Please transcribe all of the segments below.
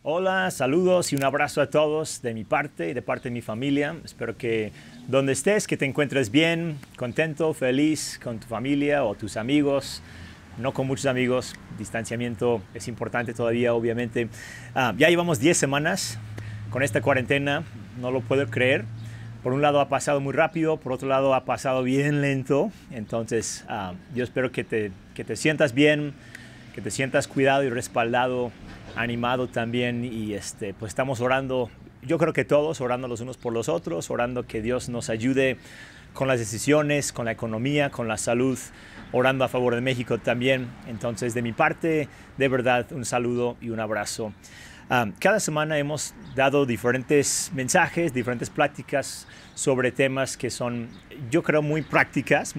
Hola, saludos y un abrazo a todos de mi parte y de parte de mi familia. Espero que donde estés, que te encuentres bien, contento, feliz con tu familia o tus amigos. No con muchos amigos, distanciamiento es importante todavía, obviamente. Ya llevamos 10 semanas con esta cuarentena, no lo puedo creer. Por un lado ha pasado muy rápido, por otro lado ha pasado bien lento. Entonces, yo espero que te sientas bien, que te sientas cuidado y respaldado, animado también. Y pues estamos orando, yo creo que todos, orando los unos por los otros, orando que Dios nos ayude con las decisiones, con la economía, con la salud, orando a favor de México también. Entonces, de mi parte, de verdad, un saludo y un abrazo. Cada semana hemos dado diferentes mensajes, diferentes pláticas sobre temas que son, yo creo, muy prácticos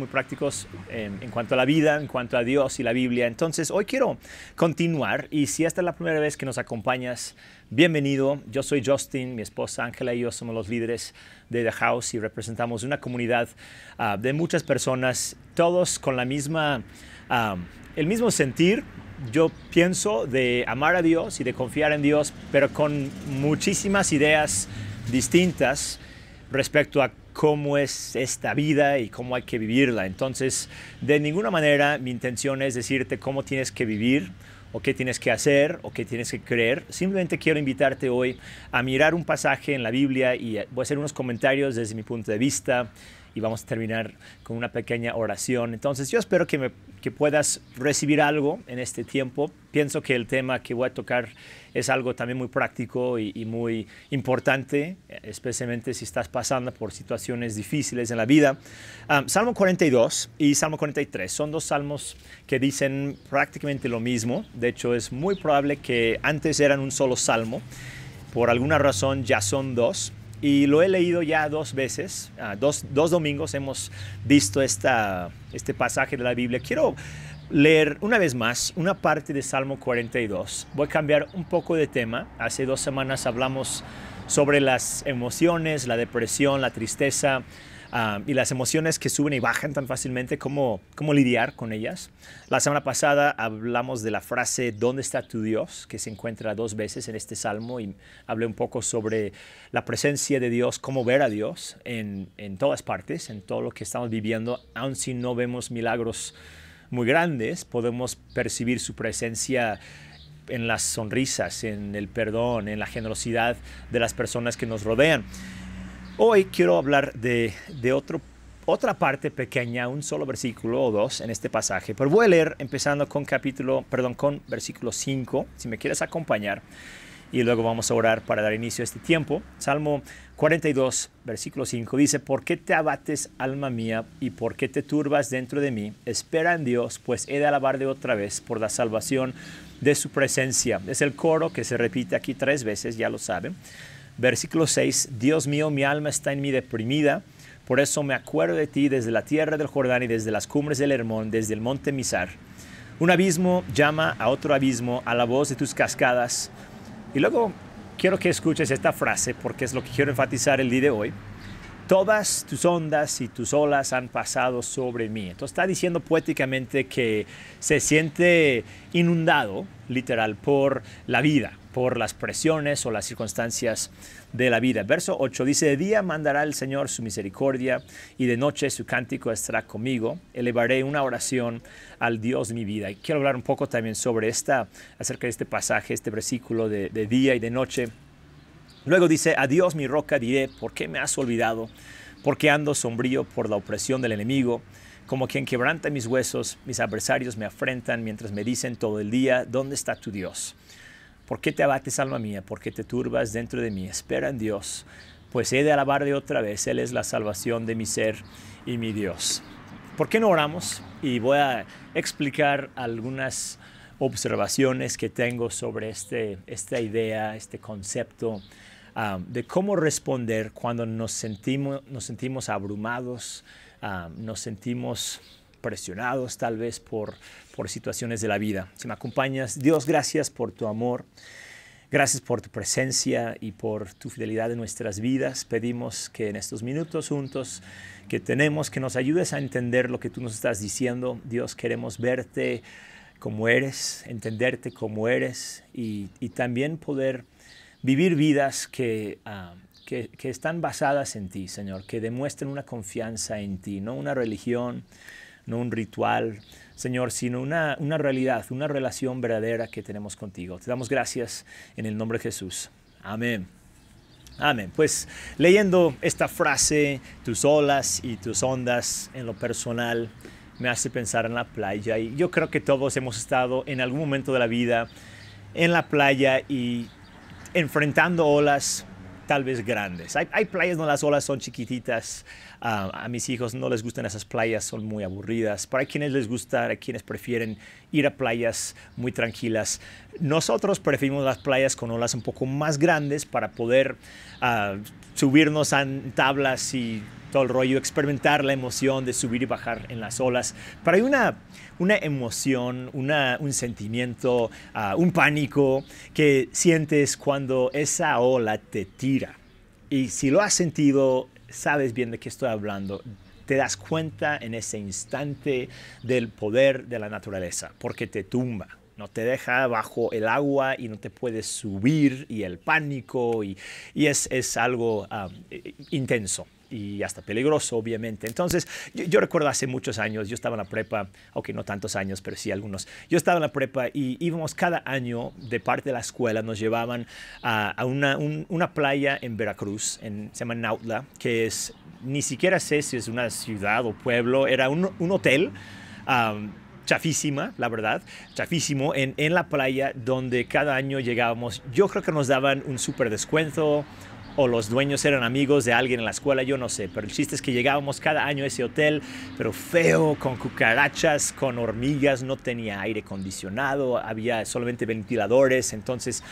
en cuanto a la vida, en cuanto a Dios y la Biblia. Entonces, hoy quiero continuar, y si esta es la primera vez que nos acompañas, bienvenido. Yo soy Justin, mi esposa Ángela y yo somos los líderes de The House y representamos una comunidad de muchas personas, todos con la misma, el mismo sentir. Yo pienso de amar a Dios y de confiar en Dios, pero con muchísimas ideas distintas respecto a cómo es esta vida y cómo hay que vivirla. Entonces, de ninguna manera mi intención es decirte cómo tienes que vivir o qué tienes que hacer o qué tienes que creer. Simplemente quiero invitarte hoy a mirar un pasaje en la Biblia y voy a hacer unos comentarios desde mi punto de vista y vamos a terminar con una pequeña oración. Entonces, yo espero que puedas recibir algo en este tiempo. Pienso que el tema que voy a tocar es algo también muy práctico y muy importante, especialmente si estás pasando por situaciones difíciles en la vida. Salmo 42 y Salmo 43 son dos salmos que dicen prácticamente lo mismo. De hecho, es muy probable que antes eran un solo salmo. Por alguna razón ya son dos. Y lo he leído ya dos veces, dos domingos hemos visto este pasaje de la Biblia. Quiero leer una vez más una parte de Salmo 42. Voy a cambiar un poco de tema. Hace 2 semanas hablamos sobre las emociones, la depresión, la tristeza y las emociones que suben y bajan tan fácilmente, cómo lidiar con ellas. La semana pasada hablamos de la frase ¿dónde está tu Dios?, que se encuentra 2 veces en este salmo, y hablé un poco sobre la presencia de Dios, cómo ver a Dios en todas partes, en todo lo que estamos viviendo. Aun si no vemos milagros muy grandes, podemos percibir su presencia en las sonrisas, en el perdón, en la generosidad de las personas que nos rodean. Hoy quiero hablar de otra parte pequeña, un solo versículo o 2 en este pasaje, pero voy a leer empezando con versículo 5, si me quieres acompañar, y luego vamos a orar para dar inicio a este tiempo. Salmo 42, versículo 5 dice: ¿Por qué te abates, alma mía, y por qué te turbas dentro de mí? Espera en Dios, pues he de alabarle otra vez por la salvación de su presencia. Es el coro que se repite aquí 3 veces, ya lo saben. Versículo 6, Dios mío, mi alma está en mí deprimida, por eso me acuerdo de ti desde la tierra del Jordán y desde las cumbres del Hermón, desde el monte Mizar. Un abismo llama a otro abismo a la voz de tus cascadas. Y luego quiero que escuches esta frase porque es lo que quiero enfatizar el día de hoy. Todas tus ondas y tus olas han pasado sobre mí. Entonces está diciendo poéticamente que se siente inundado, literal, por la vida, por las presiones o las circunstancias de la vida. Verso 8 dice: de día mandará el Señor su misericordia y de noche su cántico estará conmigo. Elevaré una oración al Dios de mi vida. Y quiero hablar un poco también sobre acerca de este pasaje, este versículo de día y de noche. Luego dice: a Dios mi roca diré, ¿por qué me has olvidado? Porque ando sombrío por la opresión del enemigo. Como quien quebranta mis huesos, mis adversarios me afrentan mientras me dicen todo el día: ¿dónde está tu Dios? ¿Por qué te abates, alma mía? ¿Por qué te turbas dentro de mí? Espera en Dios, pues he de alabarle otra vez. Él es la salvación de mi ser y mi Dios. ¿Por qué no oramos? Y voy a explicar algunas observaciones que tengo sobre esta idea, este concepto de cómo responder cuando nos sentimos abrumados, nos sentimos presionados tal vez por situaciones de la vida. Si me acompañas, Dios, gracias por tu amor, gracias por tu presencia y por tu fidelidad en nuestras vidas. Pedimos que en estos minutos juntos que tenemos, que nos ayudes a entender lo que tú nos estás diciendo. Dios, queremos verte como eres, entenderte como eres y también poder vivir vidas que están basadas en ti, Señor, que demuestren una confianza en ti, no una religión, no un ritual, Señor, sino una realidad, una relación verdadera que tenemos contigo. Te damos gracias en el nombre de Jesús. Amén. Amén. Pues leyendo esta frase, tus olas y tus ondas en lo personal, me hace pensar en la playa. Y yo creo que todos hemos estado en algún momento de la vida en la playa y enfrentando olas tal vez grandes. Hay playas donde las olas son chiquititas. A mis hijos no les gustan esas playas, son muy aburridas. Pero hay quienes les gusta, hay quienes prefieren ir a playas muy tranquilas. Nosotros preferimos las playas con olas un poco más grandes para poder subirnos a tablas y todo el rollo, experimentar la emoción de subir y bajar en las olas. Pero hay una emoción, un sentimiento, un pánico que sientes cuando esa ola te tira. Y si lo has sentido, sabes bien de qué estoy hablando. Te das cuenta en ese instante del poder de la naturaleza, porque te tumba. No te deja bajo el agua y no te puedes subir, y el pánico, y es algo intenso y hasta peligroso, obviamente. Entonces, yo recuerdo hace muchos años, yo estaba en la prepa, aunque no tantos años, pero sí algunos. Yo estaba en la prepa y íbamos cada año, de parte de la escuela, nos llevaban a una playa en Veracruz, se llama Nautla, que es, ni siquiera sé si es una ciudad o pueblo, era un hotel, chafísima, la verdad, chafísimo, en la playa, donde cada año llegábamos. Yo creo que nos daban un súper descuento, o los dueños eran amigos de alguien en la escuela, yo no sé, pero el chiste es que llegábamos cada año a ese hotel, pero feo, con cucarachas, con hormigas, no tenía aire acondicionado, había solamente ventiladores. Entonces,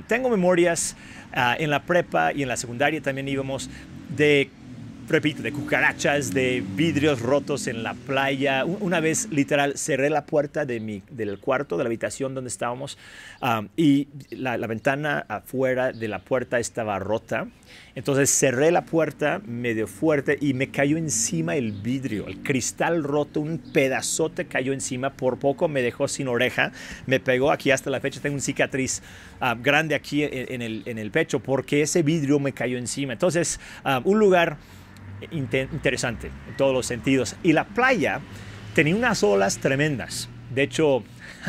tengo memorias en la prepa y en la secundaria también íbamos repito, de cucarachas, de vidrios rotos en la playa. Una vez, literal, cerré la puerta del cuarto, de la habitación donde estábamos, y la ventana afuera de la puerta estaba rota. Entonces cerré la puerta medio fuerte y me cayó encima el vidrio, el cristal roto, un pedazote cayó encima. Por poco me dejó sin oreja, me pegó aquí hasta la fecha. Tengo una cicatriz grande aquí en el pecho porque ese vidrio me cayó encima. Entonces, un lugar interesante en todos los sentidos. Y la playa tenía unas olas tremendas. De hecho,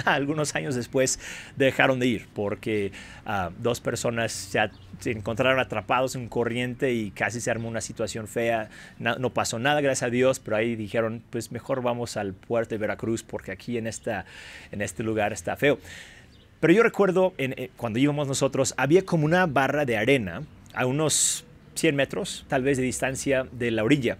algunos años después dejaron de ir porque dos personas ya se encontraron atrapados en corriente y casi se armó una situación fea. No pasó nada, gracias a Dios, pero ahí dijeron, pues mejor vamos al puerto de Veracruz porque aquí en este lugar está feo. Pero yo recuerdo cuando íbamos nosotros, había como una barra de arena a unos 100 metros, tal vez, de distancia de la orilla.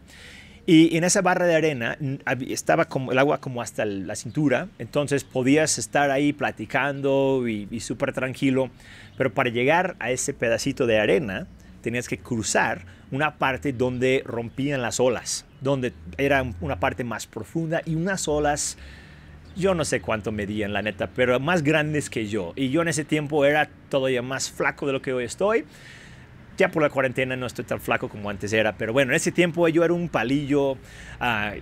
Y en esa barra de arena estaba como el agua como hasta la cintura, entonces podías estar ahí platicando y súper tranquilo. Pero para llegar a ese pedacito de arena, tenías que cruzar una parte donde rompían las olas, donde era una parte más profunda y unas olas, yo no sé cuánto medían, la neta, pero más grandes que yo. Y yo en ese tiempo era todavía más flaco de lo que hoy estoy. Ya por la cuarentena no estoy tan flaco como antes era, pero bueno, en ese tiempo yo era un palillo,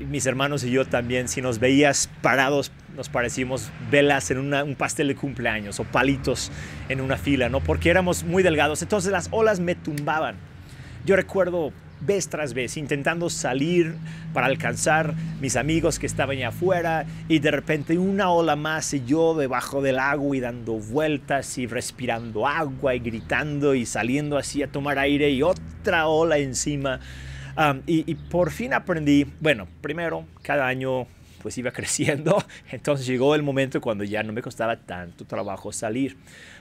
mis hermanos y yo también. Si nos veías parados, nos parecíamos velas en un pastel de cumpleaños o palitos en una fila, ¿no? Porque éramos muy delgados, entonces las olas me tumbaban. Yo recuerdo vez tras vez intentando salir para alcanzar mis amigos que estaban allá afuera, y de repente una ola más y yo debajo del agua y dando vueltas y respirando agua y gritando y saliendo así a tomar aire, y otra ola encima. Y por fin aprendí, bueno, primero, cada año pues iba creciendo, entonces llegó el momento cuando ya no me costaba tanto trabajo salir.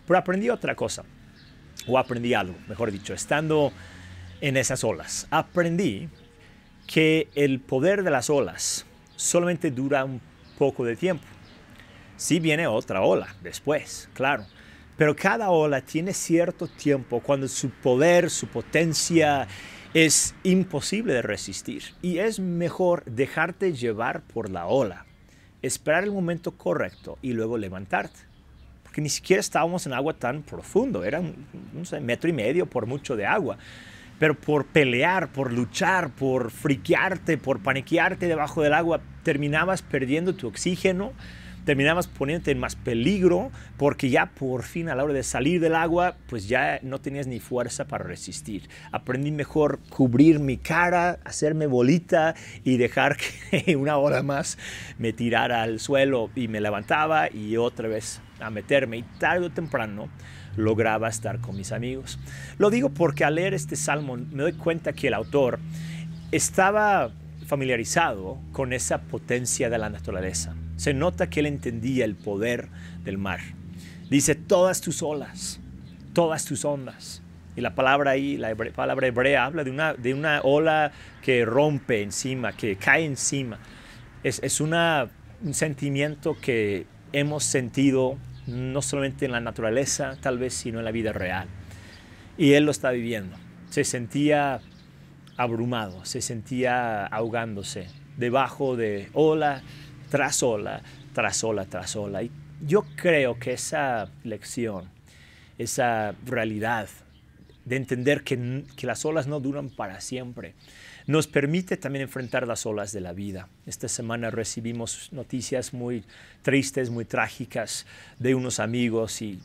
Pero aprendí otra cosa, o aprendí algo, mejor dicho, estando en esas olas. Aprendí que el poder de las olas solamente dura un poco de tiempo. Sí viene otra ola después, claro, pero cada ola tiene cierto tiempo cuando su poder, su potencia es imposible de resistir, y es mejor dejarte llevar por la ola, esperar el momento correcto y luego levantarte. Porque ni siquiera estábamos en agua tan profundo, era no sé, 1,5 metros por mucho de agua. Pero por pelear, por luchar, por friquearte, por paniquearte debajo del agua, terminabas perdiendo tu oxígeno, terminabas poniéndote en más peligro porque ya por fin a la hora de salir del agua, pues ya no tenías ni fuerza para resistir. Aprendí mejor cubrir mi cara, hacerme bolita y dejar que una hora más me tirara al suelo y me levantaba y otra vez a meterme. Y tarde o temprano lograba estar con mis amigos. Lo digo porque al leer este salmo me doy cuenta que el autor estaba familiarizado con esa potencia de la naturaleza. Se nota que él entendía el poder del mar. Dice, todas tus olas, todas tus ondas. Y la palabra ahí, palabra hebrea, habla de una ola que rompe encima, que cae encima. Es un sentimiento que hemos sentido no solamente en la naturaleza, tal vez, sino en la vida real. Y él lo está viviendo. Se sentía abrumado, se sentía ahogándose debajo de ola tras ola, tras ola, tras ola. Y yo creo que esa lección, esa realidad de entender que las olas no duran para siempre, nos permite también enfrentar las olas de la vida. Esta semana recibimos noticias muy tristes, muy trágicas de unos amigos, y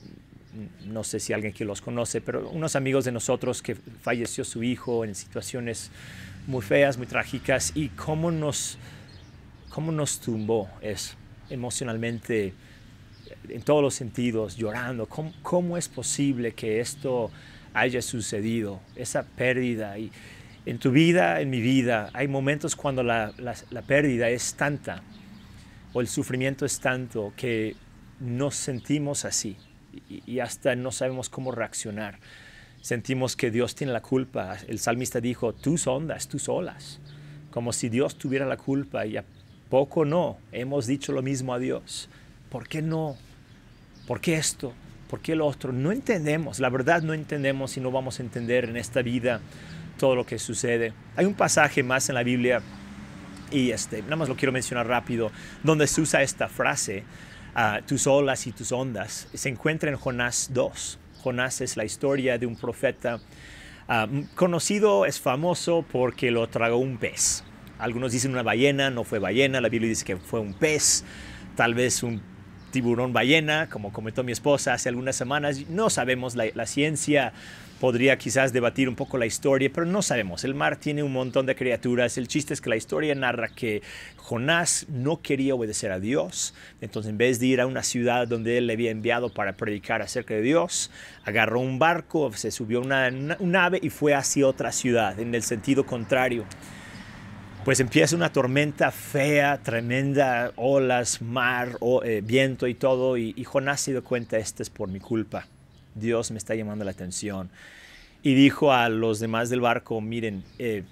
no sé si alguien que los conoce, pero unos amigos de nosotros que falleció su hijo en situaciones muy feas, muy trágicas, y cómo nos tumbó eso emocionalmente, en todos los sentidos, llorando. ¿Cómo es posible que esto haya sucedido? Esa pérdida. Y en tu vida, en mi vida, hay momentos cuando la pérdida es tanta o el sufrimiento es tanto que nos sentimos así y hasta no sabemos cómo reaccionar. Sentimos que Dios tiene la culpa. El salmista dijo, tus ondas, tus olas, como si Dios tuviera la culpa, y a poco no hemos dicho lo mismo a Dios. ¿Por qué no? ¿Por qué esto? ¿Por qué lo otro? No entendemos, la verdad no entendemos y no vamos a entender en esta vida todo lo que sucede. Hay un pasaje más en la Biblia, y nada más lo quiero mencionar rápido, donde se usa esta frase, tus olas y tus ondas. Se encuentra en Jonás 2. Jonás es la historia de un profeta conocido, es famoso porque lo tragó un pez. Algunos dicen una ballena, no fue ballena, la Biblia dice que fue un pez, tal vez un tiburón ballena, como comentó mi esposa hace algunas semanas. No sabemos, la ciencia podría quizás debatir un poco la historia, pero no sabemos. El mar tiene un montón de criaturas. El chiste es que la historia narra que Jonás no quería obedecer a Dios. Entonces, en vez de ir a una ciudad donde él le había enviado para predicar acerca de Dios, agarró un barco, se subió a una nave y fue hacia otra ciudad, en el sentido contrario. Pues empieza una tormenta fea, tremenda, olas, mar, viento y todo. Y Jonás se dio cuenta, esto es por mi culpa. Dios me está llamando la atención. Y dijo a los demás del barco, miren,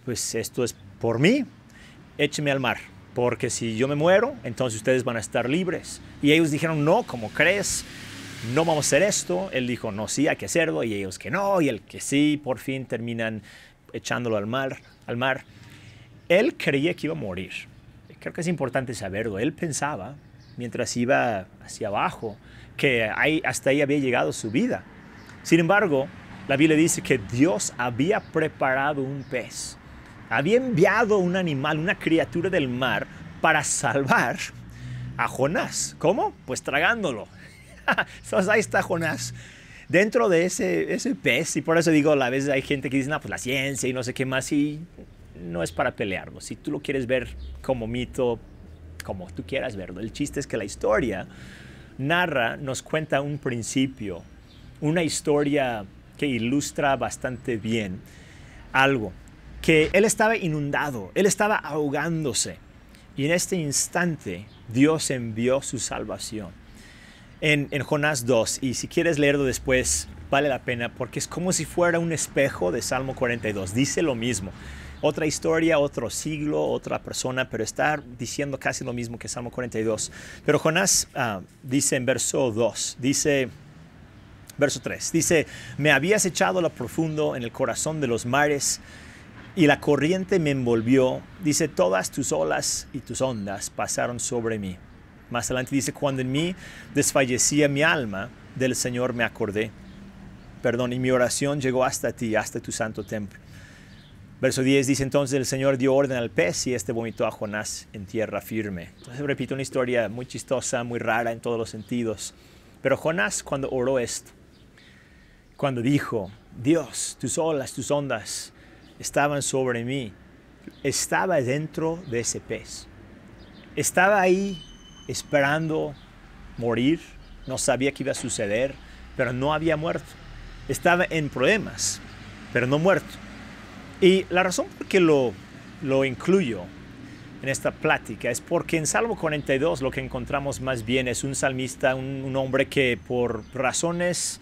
pues esto es por mí, échenme al mar. Porque si yo me muero, entonces ustedes van a estar libres. Y ellos dijeron, no, ¿cómo crees? No vamos a hacer esto. Él dijo, no, sí, hay que hacerlo. Y ellos que no, y el que sí, por fin terminan echándolo al mar. Él creía que iba a morir. Creo que es importante saberlo. Él pensaba, mientras iba hacia abajo, que hasta ahí había llegado su vida. Sin embargo, la Biblia dice que Dios había preparado un pez. Había enviado un animal, una criatura del mar, para salvar a Jonás. ¿Cómo? Pues tragándolo. Entonces ahí está Jonás, dentro de ese pez. Y por eso digo, a la vez hay gente que dice, no, pues la ciencia y no sé qué más. Y no es para pelearlo. Si tú lo quieres ver como mito, como tú quieras verlo. El chiste es que la historia nos cuenta un principio, una historia que ilustra bastante bien algo, que él estaba inundado, él estaba ahogándose, y en este instante Dios envió su salvación. En Jonás 2, y si quieres leerlo después, vale la pena, porque es como si fuera un espejo de Salmo 42, dice lo mismo. Otra historia, otro siglo, otra persona, pero está diciendo casi lo mismo que Salmo 42. Pero Jonás dice en verso 2, verso 3, dice, me habías echado a lo profundo en el corazón de los mares, y la corriente me envolvió. Dice, todas tus olas y tus ondas pasaron sobre mí. Más adelante dice, cuando en mí desfallecía mi alma, del Señor me acordé. Y mi oración llegó hasta ti, hasta tu santo templo. Verso 10 dice, entonces el Señor dio orden al pez y este vomitó a Jonás en tierra firme. Entonces repito, una historia muy chistosa, muy rara en todos los sentidos. Pero Jonás, cuando oró esto, cuando dijo, Dios, tus olas, tus ondas estaban sobre mí, estaba dentro de ese pez. Estaba ahí esperando morir, no sabía qué iba a suceder, pero no había muerto. Estaba en problemas, pero no muerto. Y la razón por qué lo incluyo en esta plática es porque en Salmo 42 lo que encontramos más bien es un salmista, un hombre que por razones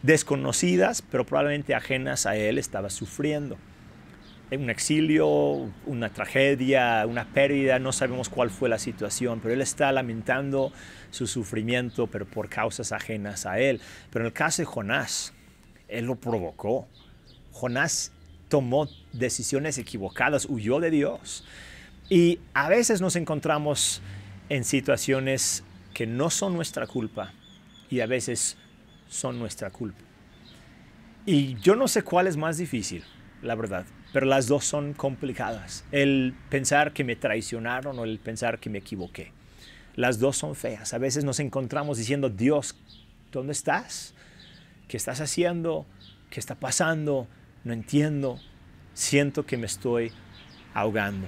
desconocidas, pero probablemente ajenas a él, estaba sufriendo. Un exilio, una tragedia, una pérdida, no sabemos cuál fue la situación, pero él está lamentando su sufrimiento, pero por causas ajenas a él. Pero en el caso de Jonás, él lo provocó. Jonás tomó decisiones equivocadas, huyó de Dios. Y a veces nos encontramos en situaciones que no son nuestra culpa y a veces son nuestra culpa. Y yo no sé cuál es más difícil, la verdad, pero las dos son complicadas. El pensar que me traicionaron o el pensar que me equivoqué. Las dos son feas. A veces nos encontramos diciendo, Dios, ¿dónde estás? ¿Qué estás haciendo? ¿Qué está pasando? No entiendo, siento que me estoy ahogando.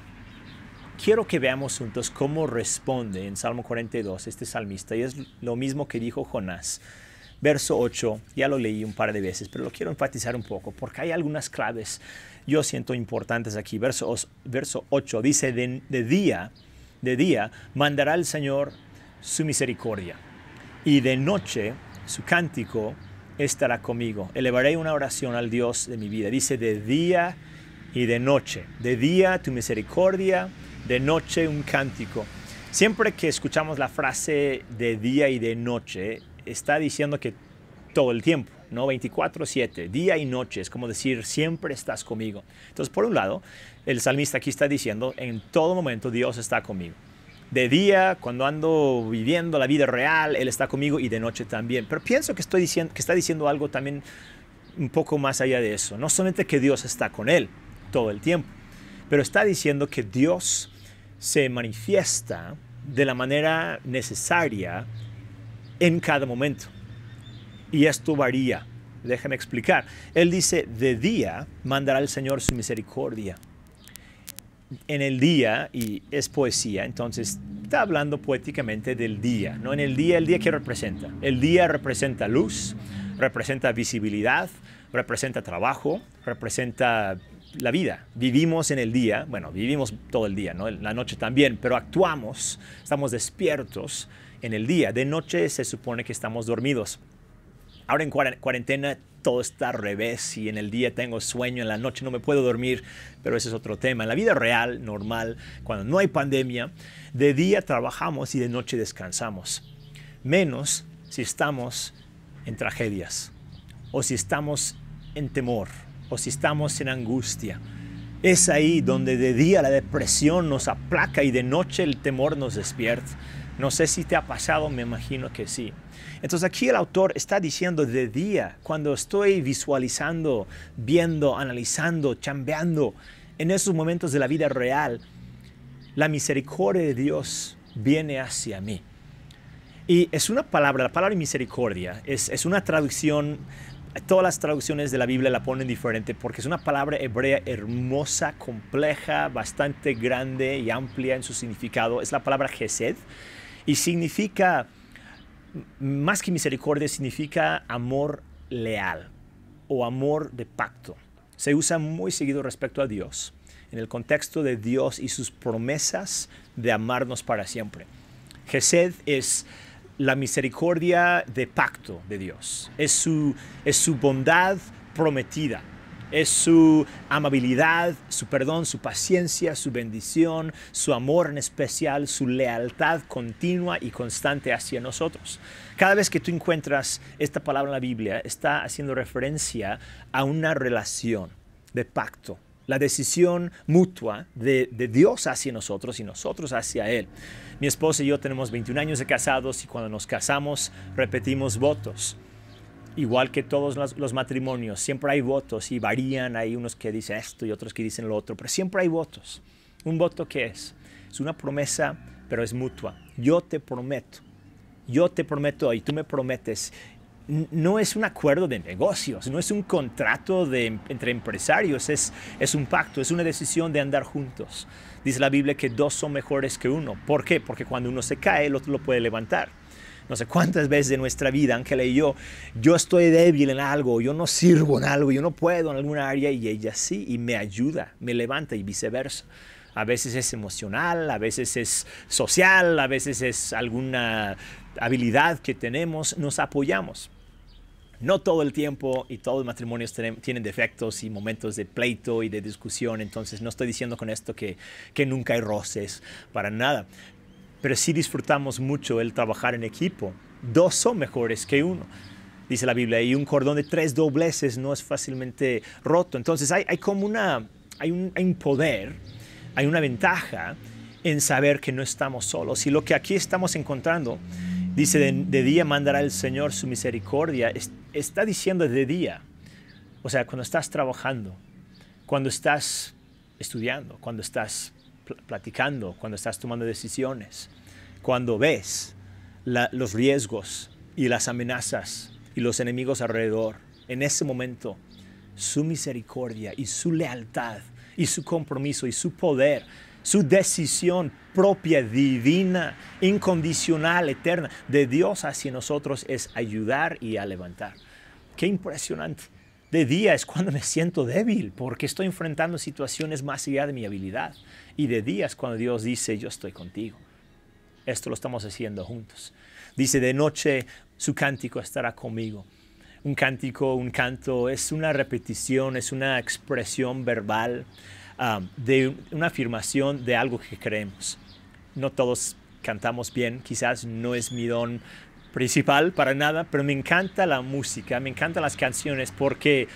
Quiero que veamos juntos cómo responde en Salmo 42 este salmista, y es lo mismo que dijo Jonás. Verso 8, ya lo leí un par de veces, pero lo quiero enfatizar un poco, porque hay algunas claves, yo siento importantes aquí. Verso 8 dice, de día mandará el Señor su misericordia, y de noche su cántico estará conmigo. Elevaré una oración al Dios de mi vida. Dice de día y de noche. De día tu misericordia, de noche un cántico. Siempre que escuchamos la frase de día y de noche, está diciendo que todo el tiempo, ¿no? 24/7, día y noche, es como decir, siempre estás conmigo. Entonces, por un lado, el salmista aquí está diciendo, en todo momento Dios está conmigo. De día, cuando ando viviendo la vida real, Él está conmigo, y de noche también. Pero pienso que está diciendo algo también un poco más allá de eso. No solamente que Dios está con Él todo el tiempo, pero está diciendo que Dios se manifiesta de la manera necesaria en cada momento. Y esto varía. Déjame explicar. Él dice, de día mandará el Señor su misericordia. En el día, y es poesía, entonces está hablando poéticamente del día, ¿no? En el día ¿qué representa? El día representa luz, representa visibilidad, representa trabajo, representa la vida. Vivimos en el día, bueno, vivimos todo el día, ¿no? La noche también, pero actuamos, estamos despiertos en el día. De noche se supone que estamos dormidos. Ahora en cuarentena todo está al revés, y en el día tengo sueño, en la noche no me puedo dormir, pero ese es otro tema. En la vida real, normal, cuando no hay pandemia, de día trabajamos y de noche descansamos. Menos si estamos en tragedias, o si estamos en temor, o si estamos en angustia. Es ahí donde de día la depresión nos aplaca y de noche el temor nos despierta. No sé si te ha pasado, me imagino que sí. Entonces aquí el autor está diciendo de día, cuando estoy visualizando, viendo, analizando, chambeando, en esos momentos de la vida real, la misericordia de Dios viene hacia mí. Y es una palabra, la palabra misericordia, es una traducción, todas las traducciones de la Biblia la ponen diferente, porque es una palabra hebrea hermosa, compleja, bastante grande y amplia en su significado. Es la palabra Hesed, y significa, más que misericordia, significa amor leal o amor de pacto. Se usa muy seguido respecto a Dios, en el contexto de Dios y sus promesas de amarnos para siempre. Hesed es la misericordia de pacto de Dios. Es su bondad prometida. Es su amabilidad, su perdón, su paciencia, su bendición, su amor en especial, su lealtad continua y constante hacia nosotros. Cada vez que tú encuentras esta palabra en la Biblia, está haciendo referencia a una relación de pacto, la decisión mutua de Dios hacia nosotros y nosotros hacia Él. Mi esposa y yo tenemos 21 años de casados, y cuando nos casamos repetimos votos. Igual que todos los matrimonios, siempre hay votos y varían. Hay unos que dicen esto y otros que dicen lo otro, pero siempre hay votos. ¿Un voto qué es? Es una promesa, pero es mutua. Yo te prometo y tú me prometes. No es un acuerdo de negocios, no es un contrato entre empresarios, es un pacto, es una decisión de andar juntos. Dice la Biblia que dos son mejores que uno. ¿Por qué? Porque cuando uno se cae, el otro lo puede levantar. No sé cuántas veces de nuestra vida, Ángela y yo estoy débil en algo, yo no sirvo en algo, yo no puedo en alguna área y ella sí, y me ayuda, me levanta y viceversa. A veces es emocional, a veces es social, a veces es alguna habilidad que tenemos, nos apoyamos. No todo el tiempo y todos los matrimonios tienen defectos y momentos de pleito y de discusión, entonces no estoy diciendo con esto que nunca hay roces, para nada. Pero sí disfrutamos mucho el trabajar en equipo. Dos son mejores que uno, dice la Biblia, y un cordón de 3 dobleces no es fácilmente roto. Entonces hay un poder, hay una ventaja en saber que no estamos solos. Y lo que aquí estamos encontrando, dice, de día mandará el Señor su misericordia. Está diciendo de día. O sea, cuando estás trabajando, cuando estás estudiando, cuando estás platicando, cuando estás tomando decisiones, cuando ves los riesgos y las amenazas y los enemigos alrededor, en ese momento, su misericordia y su lealtad y su compromiso y su poder, su decisión propia, divina, incondicional, eterna, de Dios hacia nosotros es ayudar y a levantar. ¡Qué impresionante! De día es cuando me siento débil porque estoy enfrentando situaciones más allá de mi habilidad. Y de día es cuando Dios dice, yo estoy contigo. Esto lo estamos haciendo juntos. Dice, de noche su cántico estará conmigo. Un cántico, un canto, es una repetición, es una expresión verbal de una afirmación de algo que creemos. No todos cantamos bien, quizás no es mi don principal para nada, pero me encanta la música, me encantan las canciones porque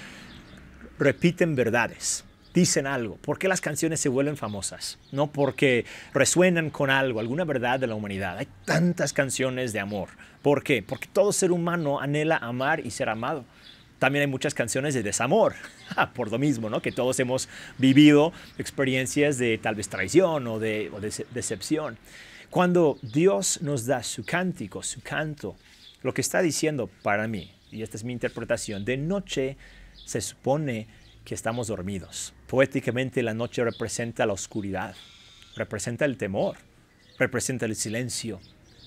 repiten verdades, dicen algo. ¿Por qué las canciones se vuelven famosas? No porque resuenan con algo, alguna verdad de la humanidad. Hay tantas canciones de amor. ¿Por qué? Porque todo ser humano anhela amar y ser amado. También hay muchas canciones de desamor, por lo mismo, ¿no? Que todos hemos vivido experiencias de tal vez traición o de decepción. Cuando Dios nos da su cántico, su canto, lo que está diciendo para mí, y esta es mi interpretación, de noche se supone que estamos dormidos. Poéticamente la noche representa la oscuridad, representa el temor, representa el silencio,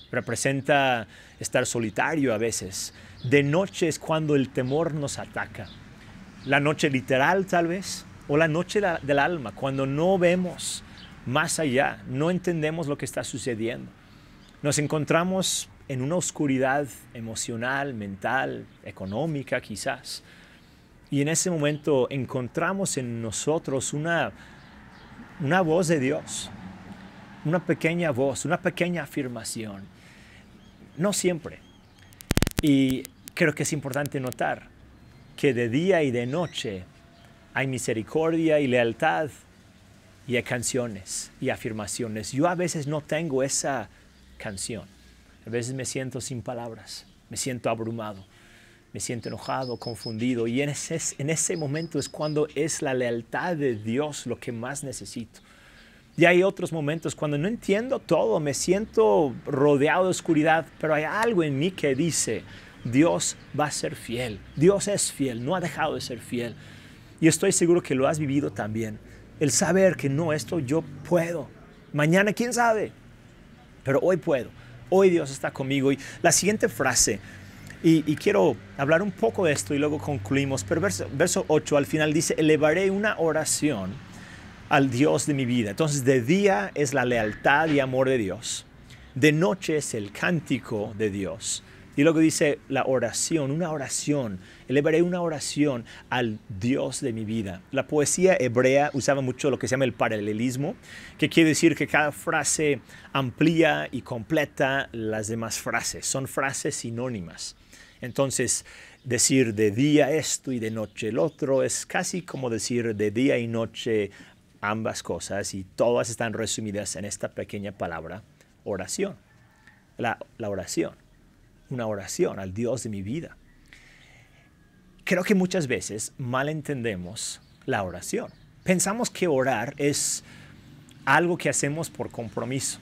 representa estar solitario a veces. De noche es cuando el temor nos ataca. La noche literal tal vez, o la noche del alma, cuando no vemos más allá, no entendemos lo que está sucediendo. Nos encontramos en una oscuridad emocional, mental, económica quizás. Y en ese momento encontramos en nosotros una voz de Dios, una pequeña voz, una pequeña afirmación. No siempre. Y creo que es importante notar que de día y de noche hay misericordia y lealtad y hay canciones y afirmaciones. Yo a veces no tengo esa canción. A veces me siento sin palabras, me siento abrumado, me siento enojado, confundido. Y en ese momento es cuando es la lealtad de Dios lo que más necesito. Y hay otros momentos cuando no entiendo todo, me siento rodeado de oscuridad, pero hay algo en mí que dice, Dios va a ser fiel. Dios es fiel, no ha dejado de ser fiel. Y estoy seguro que lo has vivido también. El saber que no, esto yo puedo. Mañana, quién sabe, pero hoy puedo. Hoy Dios está conmigo. Y la siguiente frase, y quiero hablar un poco de esto y luego concluimos, pero verso 8 al final dice, elevaré una oración al Dios de mi vida. Entonces, de día es la lealtad y amor de Dios. De noche es el cántico de Dios. Y luego dice la oración, una oración. Elevaré una oración al Dios de mi vida. La poesía hebrea usaba mucho lo que se llama el paralelismo, que quiere decir que cada frase amplía y completa las demás frases. Son frases sinónimas. Entonces, decir de día esto y de noche el otro es casi como decir de día y noche ambas cosas, y todas están resumidas en esta pequeña palabra, oración. La oración. Una oración al Dios de mi vida. creo que muchas veces malentendemos la oración. Pensamos que orar es algo que hacemos por compromiso,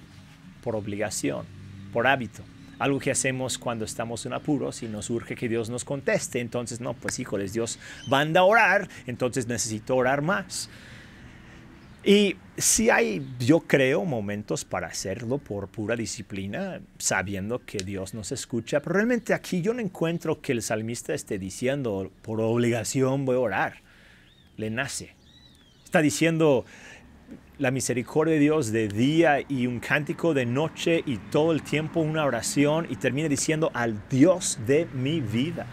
por obligación, por hábito. Algo que hacemos cuando estamos en apuros y nos urge que Dios nos conteste. Entonces, no, pues híjoles, Dios manda a orar, entonces necesito orar más. Y sí hay, yo creo, momentos para hacerlo por pura disciplina, sabiendo que Dios nos escucha. Pero realmente aquí yo no encuentro que el salmista esté diciendo, por obligación voy a orar. Le nace. Está diciendo la misericordia de Dios de día y un cántico de noche y todo el tiempo una oración, y termina diciendo al Dios de mi vida,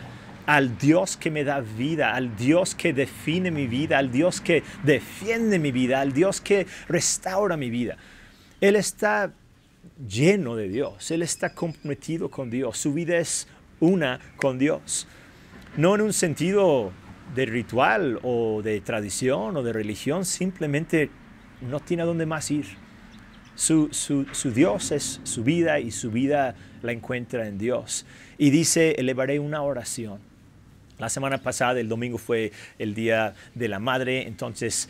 al Dios que me da vida, al Dios que define mi vida, al Dios que defiende mi vida, al Dios que restaura mi vida. Él está lleno de Dios, él está comprometido con Dios, su vida es una con Dios, no en un sentido de ritual o de tradición o de religión, simplemente no tiene a dónde más ir. Su Dios es su vida y su vida la encuentra en Dios. Y dice, elevaré una oración. La semana pasada, el domingo, fue el Día de la Madre, entonces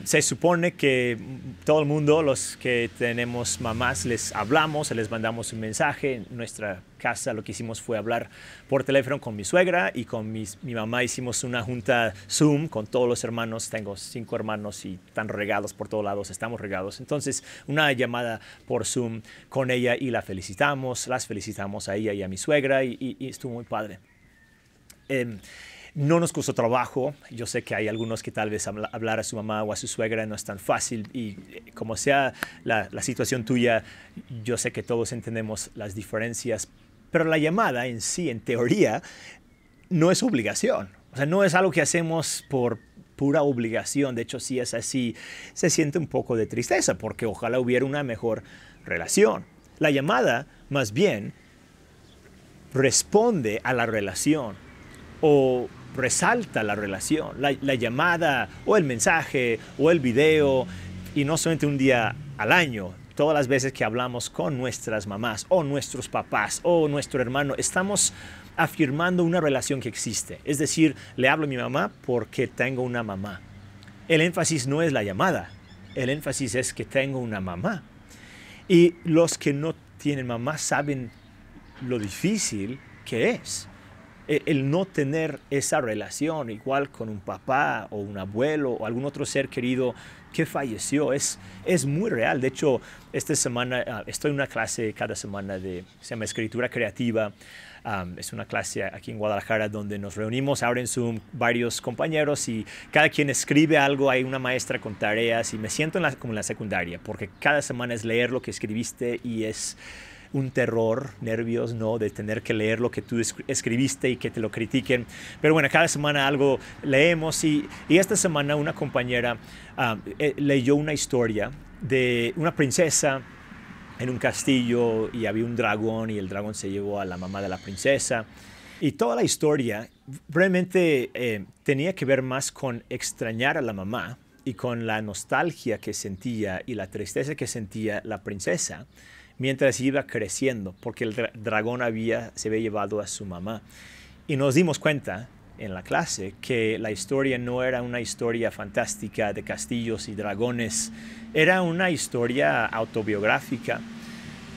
se supone que todo el mundo, los que tenemos mamás, les hablamos, les mandamos un mensaje. En nuestra casa lo que hicimos fue hablar por teléfono con mi suegra y con mi mamá. Hicimos una junta Zoom con todos los hermanos. Tengo 5 hermanos y están regados por todos lados, estamos regados. Entonces, una llamada por Zoom con ella y las felicitamos a ella y a mi suegra y estuvo muy padre. No nos costó trabajo. Yo sé que hay algunos que tal vez hablar a su mamá o a su suegra no es tan fácil, y como sea la situación tuya, yo sé que todos entendemos las diferencias, pero la llamada en sí, en teoría, no es obligación. O sea, no es algo que hacemos por pura obligación. De hecho, si es así, se siente un poco de tristeza, porque ojalá hubiera una mejor relación. La llamada, más bien, responde a la relación o resalta la relación. La llamada o el mensaje o el video, y no solamente un día al año, todas las veces que hablamos con nuestras mamás o nuestros papás o nuestro hermano, estamos afirmando una relación que existe. Es decir, le hablo a mi mamá porque tengo una mamá. El énfasis no es la llamada, el énfasis es que tengo una mamá. Y los que no tienen mamá saben lo difícil que es el no tener esa relación, igual con un papá o un abuelo o algún otro ser querido que falleció. Es muy real. De hecho, esta semana estoy en una clase cada semana se llama Escritura Creativa. Es una clase aquí en Guadalajara donde nos reunimos ahora en Zoom varios compañeros y cada quien escribe algo. Hay una maestra con tareas y me siento como en la secundaria, porque cada semana es leer lo que escribiste y es un terror, nervios, ¿no? De tener que leer lo que tú escribiste y que te lo critiquen. Pero bueno, cada semana algo leemos y esta semana una compañera leyó una historia de una princesa en un castillo y había un dragón y el dragón se llevó a la mamá de la princesa. Y toda la historia realmente tenía que ver más con extrañar a la mamá y con la nostalgia que sentía y la tristeza que sentía la princesa mientras iba creciendo, porque el dragón se había llevado a su mamá. Y nos dimos cuenta en la clase que la historia no era una historia fantástica de castillos y dragones, era una historia autobiográfica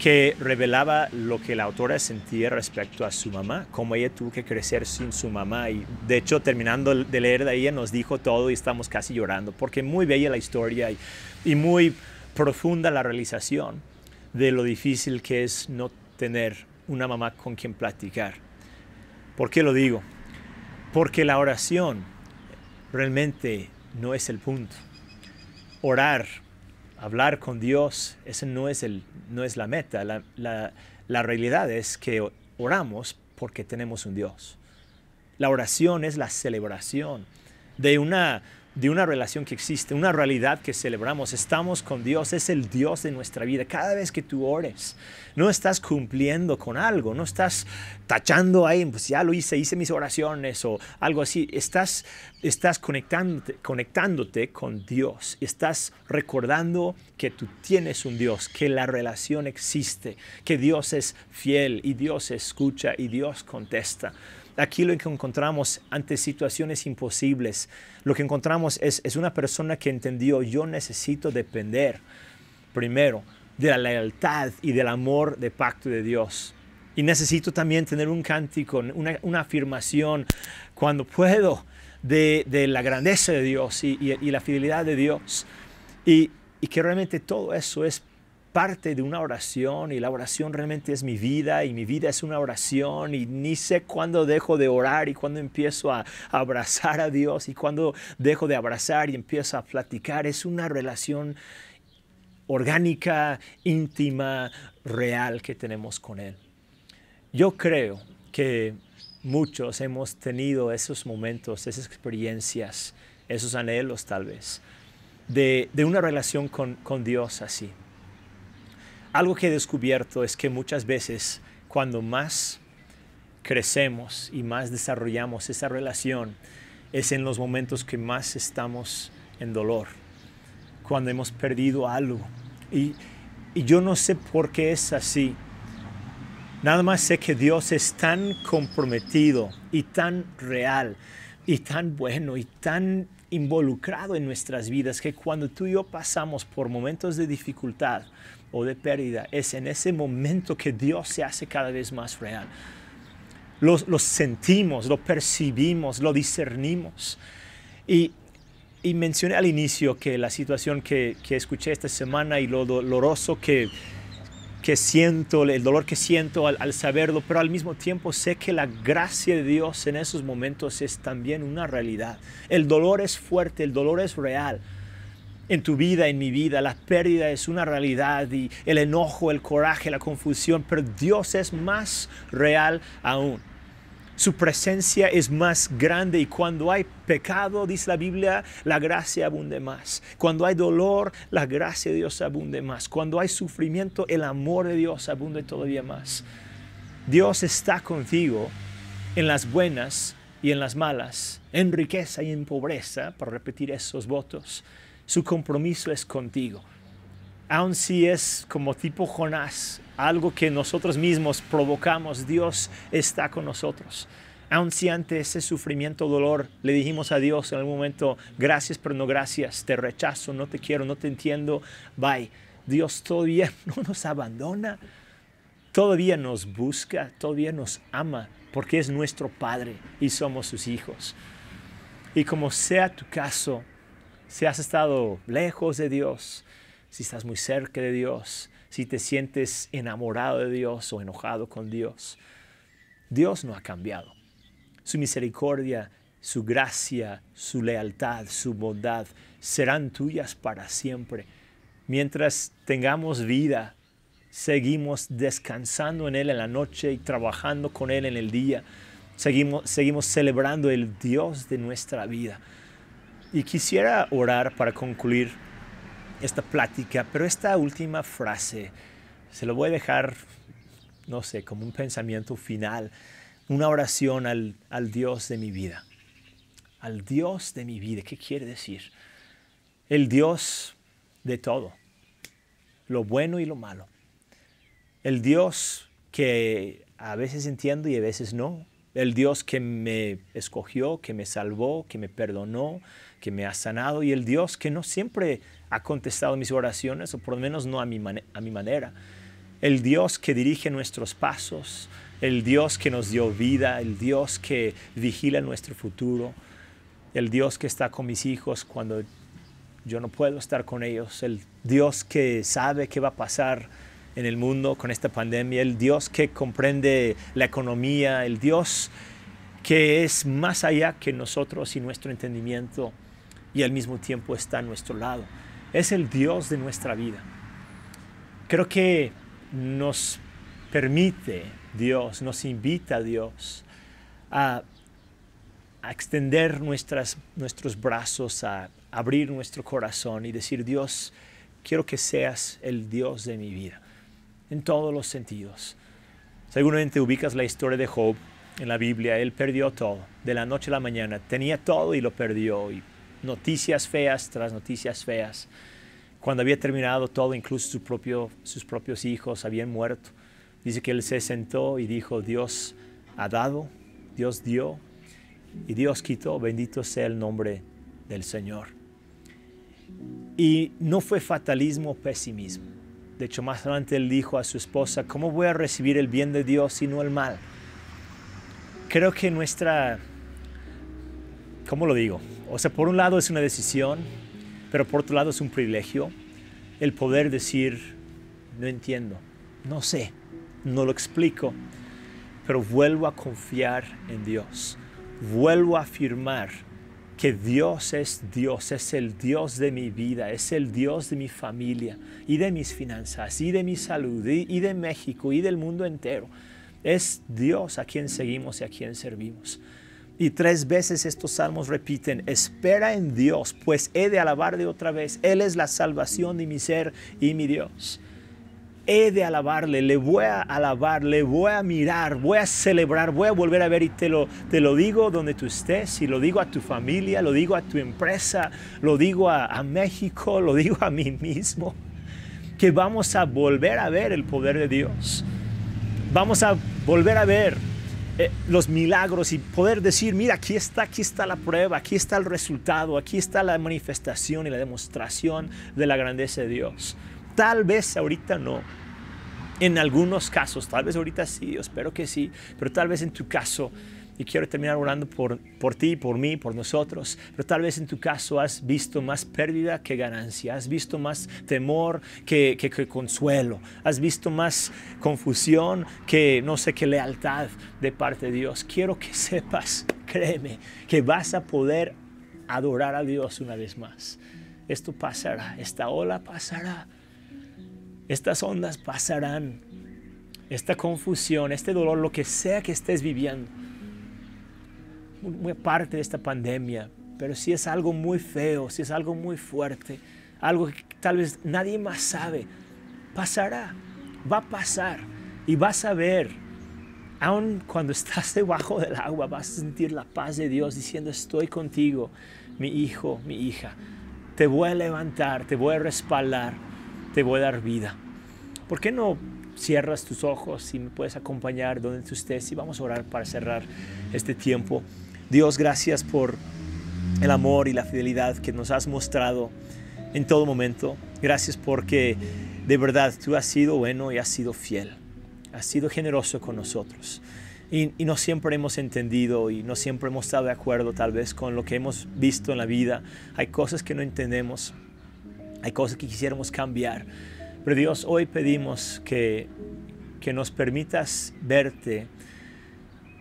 que revelaba lo que la autora sentía respecto a su mamá, cómo ella tuvo que crecer sin su mamá. Y de hecho, terminando de leer de ella, nos dijo todo y estamos casi llorando, porque muy bella la historia y muy profunda la realización de lo difícil que es no tener una mamá con quien platicar. ¿Por qué lo digo? Porque la oración realmente no es el punto. Orar, hablar con Dios, ese no es la meta. La realidad es que oramos porque tenemos un Dios. La oración es la celebración de una relación que existe, una realidad que celebramos. Estamos con Dios, es el Dios de nuestra vida. Cada vez que tú ores, no estás cumpliendo con algo, no estás tachando ahí, pues ya lo hice mis oraciones o algo así. Estás conectándote con Dios. Estás recordando que tú tienes un Dios, que la relación existe, que Dios es fiel y Dios escucha y Dios contesta. aquí lo que encontramos ante situaciones imposibles, lo que encontramos es una persona que entendió, yo necesito depender primero de la lealtad y del amor de pacto de Dios. Y necesito también tener un cántico, una afirmación cuando puedo de la grandeza de Dios y la fidelidad de Dios. Y que realmente todo eso es parte de una oración, y la oración realmente es mi vida, y mi vida es una oración, y ni sé cuándo dejo de orar y cuándo empiezo a abrazar a Dios y cuándo dejo de abrazar y empiezo a platicar. Es una relación orgánica, íntima, real que tenemos con Él. Yo creo que muchos hemos tenido esos momentos, esas experiencias, esos anhelos tal vez, de una relación con Dios así. Algo que he descubierto es que muchas veces cuando más crecemos y más desarrollamos esa relación es en los momentos que más estamos en dolor, cuando hemos perdido algo. Y yo no sé por qué es así. Nada más sé que Dios es tan comprometido y tan real y tan bueno y tan involucrado en nuestras vidas que cuando tú y yo pasamos por momentos de dificultad o de pérdida, es en ese momento que Dios se hace cada vez más real. Lo sentimos, lo percibimos, lo discernimos. Y mencioné al inicio que la situación que escuché esta semana y lo doloroso que siento, el dolor que siento al saberlo, pero al mismo tiempo sé que la gracia de Dios en esos momentos es también una realidad. El dolor es fuerte, el dolor es real. En tu vida, en mi vida, la pérdida es una realidad, y el enojo, el coraje, la confusión, pero Dios es más real aún. Su presencia es más grande, y cuando hay pecado, dice la Biblia, la gracia abunde más. Cuando hay dolor, la gracia de Dios abunde más. Cuando hay sufrimiento, el amor de Dios abunde todavía más. Dios está contigo en las buenas y en las malas, en riqueza y en pobreza, para repetir esos votos. Su compromiso es contigo. Aun si es como tipo Jonás, algo que nosotros mismos provocamos, Dios está con nosotros. Aun si ante ese sufrimiento, dolor, le dijimos a Dios en algún momento, gracias pero no gracias, te rechazo, no te quiero, no te entiendo, bye. Dios todavía no nos abandona, todavía nos busca, todavía nos ama, porque es nuestro Padre y somos sus hijos. Y como sea tu caso, si has estado lejos de Dios, si estás muy cerca de Dios, si te sientes enamorado de Dios o enojado con Dios, Dios no ha cambiado. Su misericordia, su gracia, su lealtad, su bondad serán tuyas para siempre. Mientras tengamos vida, seguimos descansando en Él en la noche y trabajando con Él en el día. Seguimos celebrando el Dios de nuestra vida. Y quisiera orar para concluir esta plática, pero esta última frase se lo voy a dejar, no sé, como un pensamiento final, una oración al Dios de mi vida. Al Dios de mi vida, ¿qué quiere decir? El Dios de todo, lo bueno y lo malo. El Dios que a veces entiendo y a veces no. El Dios que me escogió, que me salvó, que me perdonó, que me ha sanado, y el Dios que no siempre ha contestado mis oraciones, o por lo menos no a mi manera. El Dios que dirige nuestros pasos, el Dios que nos dio vida, el Dios que vigila nuestro futuro, el Dios que está con mis hijos cuando yo no puedo estar con ellos, el Dios que sabe qué va a pasar en el mundo con esta pandemia, el Dios que comprende la economía, el Dios que es más allá que nosotros y nuestro entendimiento, y al mismo tiempo está a nuestro lado. Es el Dios de nuestra vida. Creo que nos permite Dios, nos invita Dios a extender nuestros brazos, a abrir nuestro corazón y decir, Dios, quiero que seas el Dios de mi vida, en todos los sentidos. Seguramente ubicas la historia de Job en la Biblia. Él perdió todo, de la noche a la mañana. Tenía todo y lo perdió. Y noticias feas tras noticias feas. Cuando había terminado todo, incluso sus propios hijos habían muerto. Dice que él se sentó y dijo, Dios ha dado, Dios dio y Dios quitó. Bendito sea el nombre del Señor. Y no fue fatalismo o pesimismo. De hecho, más adelante él dijo a su esposa, ¿cómo voy a recibir el bien de Dios y no el mal? Creo que ¿cómo lo digo? O sea, por un lado es una decisión, pero por otro lado es un privilegio el poder decir, no entiendo, no sé, no lo explico, pero vuelvo a confiar en Dios. Vuelvo a afirmar que Dios, es el Dios de mi vida, es el Dios de mi familia y de mis finanzas y de mi salud y de México y del mundo entero. Es Dios a quien seguimos y a quien servimos. Y 3 veces estos salmos repiten, espera en Dios, pues he de alabarle otra vez. Él es la salvación de mi ser y mi Dios. He de alabarle, le voy a alabar, le voy a mirar, voy a celebrar, voy a volver a ver y te lo digo donde tú estés y lo digo a tu familia, lo digo a tu empresa, lo digo a México, lo digo a mí mismo, que vamos a volver a ver el poder de Dios. Vamos a volver a ver los milagros y poder decir, mira, aquí está la prueba, aquí está el resultado, aquí está la manifestación y la demostración de la grandeza de Dios. Tal vez ahorita no, en algunos casos, tal vez ahorita sí, yo espero que sí, pero tal vez en tu caso, y quiero terminar orando por ti, por mí, por nosotros, pero tal vez en tu caso has visto más pérdida que ganancia, has visto más temor que consuelo, has visto más confusión que, no sé, que lealtad de parte de Dios. Quiero que sepas, créeme, que vas a poder adorar a Dios una vez más. Esto pasará, esta ola pasará. Estas ondas pasarán, esta confusión, este dolor, lo que sea que estés viviendo, muy parte de esta pandemia, pero si es algo muy feo, si es algo muy fuerte, algo que tal vez nadie más sabe, pasará, va a pasar y vas a ver, aun cuando estás debajo del agua, vas a sentir la paz de Dios diciendo, estoy contigo, mi hijo, mi hija, te voy a levantar, te voy a respaldar, te voy a dar vida. ¿Por qué no cierras tus ojos y me puedes acompañar donde tú estés y vamos a orar para cerrar este tiempo? Dios, gracias por el amor y la fidelidad que nos has mostrado en todo momento. Gracias porque de verdad tú has sido bueno y has sido fiel. Has sido generoso con nosotros. Y no siempre hemos entendido y no siempre hemos estado de acuerdo tal vez con lo que hemos visto en la vida. Hay cosas que no entendemos. Hay cosas que quisiéramos cambiar. Pero Dios, hoy pedimos que nos permitas verte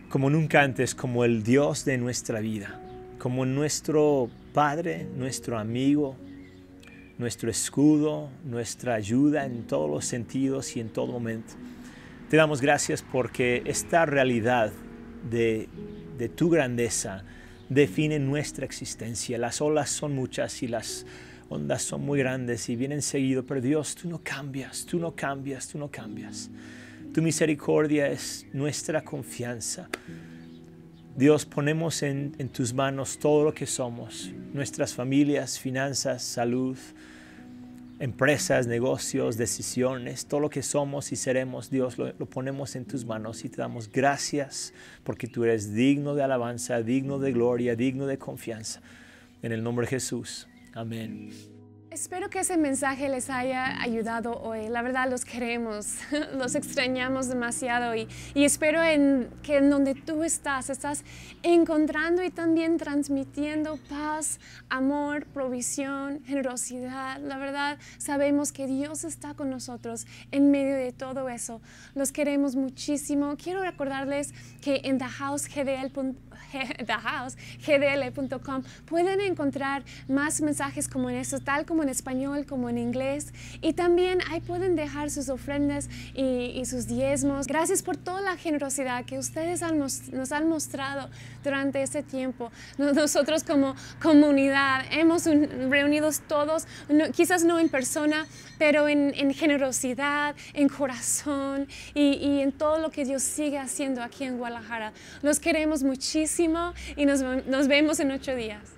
como nunca antes, como el Dios de nuestra vida, como nuestro Padre, nuestro amigo, nuestro escudo, nuestra ayuda en todos los sentidos y en todo momento. Te damos gracias porque esta realidad de tu grandeza define nuestra existencia. Las olas son muchas y las ondas son muy grandes y vienen seguido, pero Dios, tú no cambias, tú no cambias, tú no cambias. Tu misericordia es nuestra confianza. Dios, ponemos en tus manos todo lo que somos, nuestras familias, finanzas, salud, empresas, negocios, decisiones, todo lo que somos y seremos, Dios, lo ponemos en tus manos y te damos gracias porque tú eres digno de alabanza, digno de gloria, digno de confianza. En el nombre de Jesús. Amén. Espero que ese mensaje les haya ayudado hoy. La verdad los queremos, los extrañamos demasiado y espero que en donde tú estás encontrando y también transmitiendo paz, amor, provisión, generosidad. La verdad sabemos que Dios está con nosotros en medio de todo eso. Los queremos muchísimo. Quiero recordarles que en thehousegdl.com pueden encontrar más mensajes como en estos, tal como en español, como en inglés, y también ahí pueden dejar sus ofrendas y sus diezmos. Gracias por toda la generosidad que ustedes nos han mostrado durante este tiempo. Nosotros como comunidad hemos reunidos todos, quizás no en persona, pero en generosidad, en corazón y en todo lo que Dios sigue haciendo aquí en Guadalajara. Los queremos muchísimo y nos vemos en 8 días.